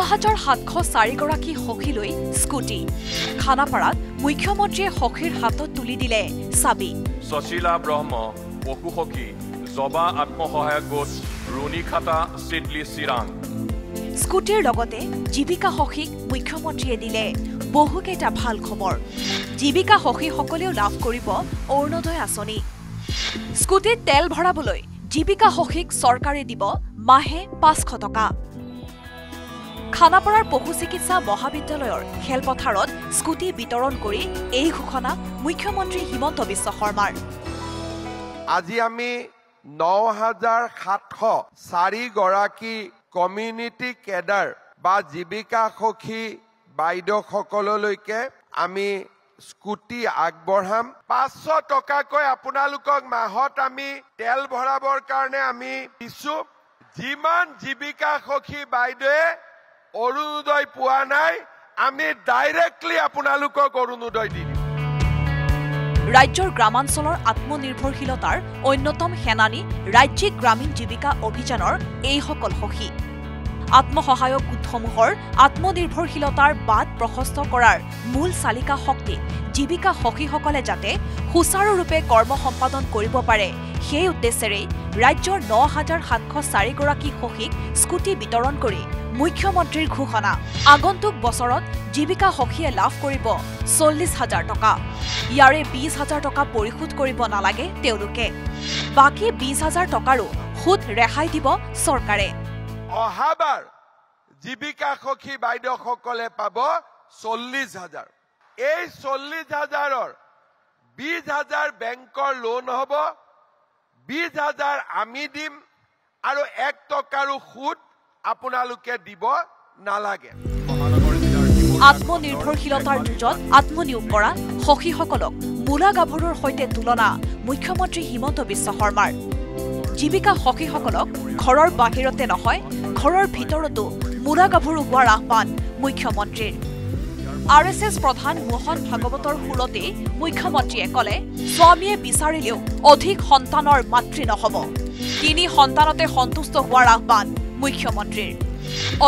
৯৭০৪ গৰাকী সখীলৈ স্কুটি খানাপাৰাত মুখ্যমন্ত্ৰীয়ে সখীৰ হাতত তুলি দিলে চাবি সশীলা ব্ৰহ্ম পশু সখী জবা আত্মসহায়ক গোট ৰুণীখাতা চিডলি চিৰাং স্কুটিৰ লগতে জীৱিকা সখীক মুখ্যমন্ত্ৰীয়ে দিলে বহুকেইটা ভাল খবৰ জীৱিকা সখীসকলেও লাভ কৰিব অৰুণোদয় আঁচনি স্কুটিত তেল ভৰাবলৈ জীৱিকা সখীক চৰকাৰে দিব মাহে ৫০০ টকা খানাপাৰাৰ পশু চিকিৎসা মহাবিদ্যালয়ৰ খেলপথাৰত স্কুটি বিতৰণ কৰি এই ঘোষণা মুখ্যমন্ত্ৰী হিমন্ত বিশ্ব শৰ্মাৰ আজি আমি ৯৭০৪ গৰাকী কমিউনিটি কেডাৰ বা জীৱিকা সখী বাইদেউসকললৈকে আমি স্কুটি আগবঢ়াম ৫০০ টকাকৈ আপোনালোকক মাহত আমি তেল ভৰাবৰ কাৰণে আমি দিছো যিমান জীৱিকা সখী বাইদেৱে অৰুণোদয় পোৱা নাই আমি ডাইৰেক্টলি আপোনালোকক অৰুণোদয় দিম ৰাজ্যৰ গ্ৰামাঞ্চলৰ আত্মনিৰ্ভৰশীলতাৰ অন্যতম সেনানী ৰাজ্যিক গ্ৰামীণ জীৱিকা অভিযানৰ এইসকল সখী আত্মসহায়ক গোটসমূহৰ আত্মনিৰ্ভৰশীলতাৰ বাট প্ৰশস্ত কৰাৰ মূল চালিকা শক্তি জীৱিকা সখীসকলে যাতে সুচাৰুৰূপে কৰ্ম সম্পাদন কৰিব পাৰে সেই উদ্দেশ্যেৰে ৰাজ্যৰ ৯৭০৪ গৰাকী সখীক স্কুটি বিতৰণ কৰি মুখ্যমন্ত্ৰীৰ ঘোষণা আগন্তুক বছৰত জীৱিকা সখীয়ে লাভ কৰিব ৪০,০০০ টকা ইয়াৰে ২০,০০০ টকা পৰিশোধ কৰিব নালাগে তেওঁলোকে বাকী ২০,০০০ টকাৰো সুদ ৰেহাই দিব চৰকাৰে অহাবাৰ জীৱিকা সখী বাইদেউসকলে পাব ৪০,০০০ এই ৪০,০০০ৰ ২০,০০০ বেংকৰ লোন হ'ব ২০,০০০ আমি দিম আৰু ১ টকাৰো সুদ আপোনালোকে দিব নালাগে আত্মনিৰ্ভৰশীলতাৰ যুঁজত আত্মনিয়োগ কৰা সখীসকলক মূলা গাভৰুৰ সৈতে তুলনা মুখ্যমন্ত্ৰী হিমন্ত বিশ্ব শৰ্মাৰ জীৱিকা সখীসকলক ঘৰৰ বাহিৰতে নহয় ঘৰৰ ভিতৰতো মূলা গাভৰু হোৱাৰ আহ্বান মুখ্যমন্ত্ৰীৰ RSS প্ৰধান মোহন ভাগৱতৰ সুৰতে মুখ্যমন্ত্ৰীয়ে কলে স্বামীয়ে বিচাৰিলেও অধিক সন্তানৰ মাতৃ নহব ৩ সন্তানতে সন্তুষ্ট হোৱাৰ আহ্বান মুখ্যমন্ত্ৰীৰ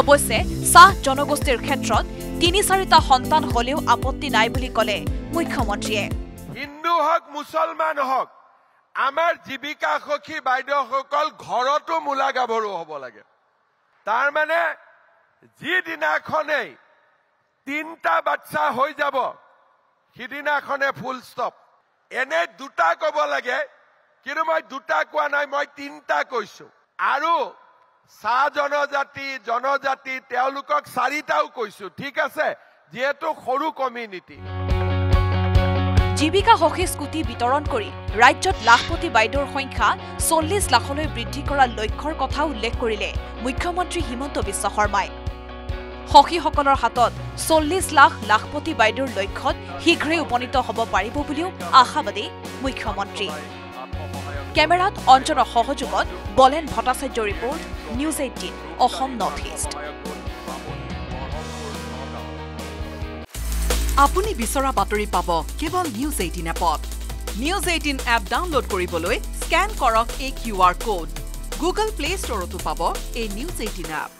অৱশ্যে চাহ জনগোষ্ঠীৰ ক্ষেত্ৰত ৩-৪টা সন্তান হলেও আপত্তি নাই বুলি কলে মুখ্যমন্ত্ৰীয়ে হিন্দু হওক মুছলমান হওক আমাৰ জীৱিকা সখী বাইদেউসকল ঘৰতো মূলা গাভৰু হ'ব লাগে তাৰ মানে যিদিনাখনেই ৩টা বাচ্চা হৈ যাব সিদিনাখনে ফুল ষ্টপ এনে ২টা ক'ব লাগে কিন্তু মই ২টা কোৱা নাই মই ৩টা কৈছো আৰু চাহ জনজাতি তেওঁলোকক ৪টাও কৈছো ঠিক আছে যেহেতু সৰু কমিউনিটি জীৱিকা সখী স্কুটি বিতৰণ কৰি ৰাজ্যত লাখপতি বাইদেউৰ সংখ্যা ৪০ লাখলৈ বৃদ্ধি কৰাৰ লক্ষ্যৰ কথা উল্লেখ কৰিলে মুখ্যমন্ত্ৰী হিমন্ত বিশ্ব শৰ্মাই সখীসকলৰ হাতত ৪০ লাখ লাখপতি বাইদেউৰ লক্ষ্যত শীঘ্ৰেই উপনীত হ'ব পাৰিব বুলিও আশাবাদী মুখ্যমন্ত্ৰী কেমেৰাত অঞ্জনৰ সহযোগত বলেন Bhattacharya report news ১৮ Assam north east আপুনি বিচৰা বাতৰি পাব কেৱল নিউজ ১৮ এপত নিউজ ১৮ এপ ডাউনলোড কৰিবলৈ স্কেন কৰক এই QR কোড গুগল প্লে ষ্টৰতো পাব এই নিউজ ১৮ এপ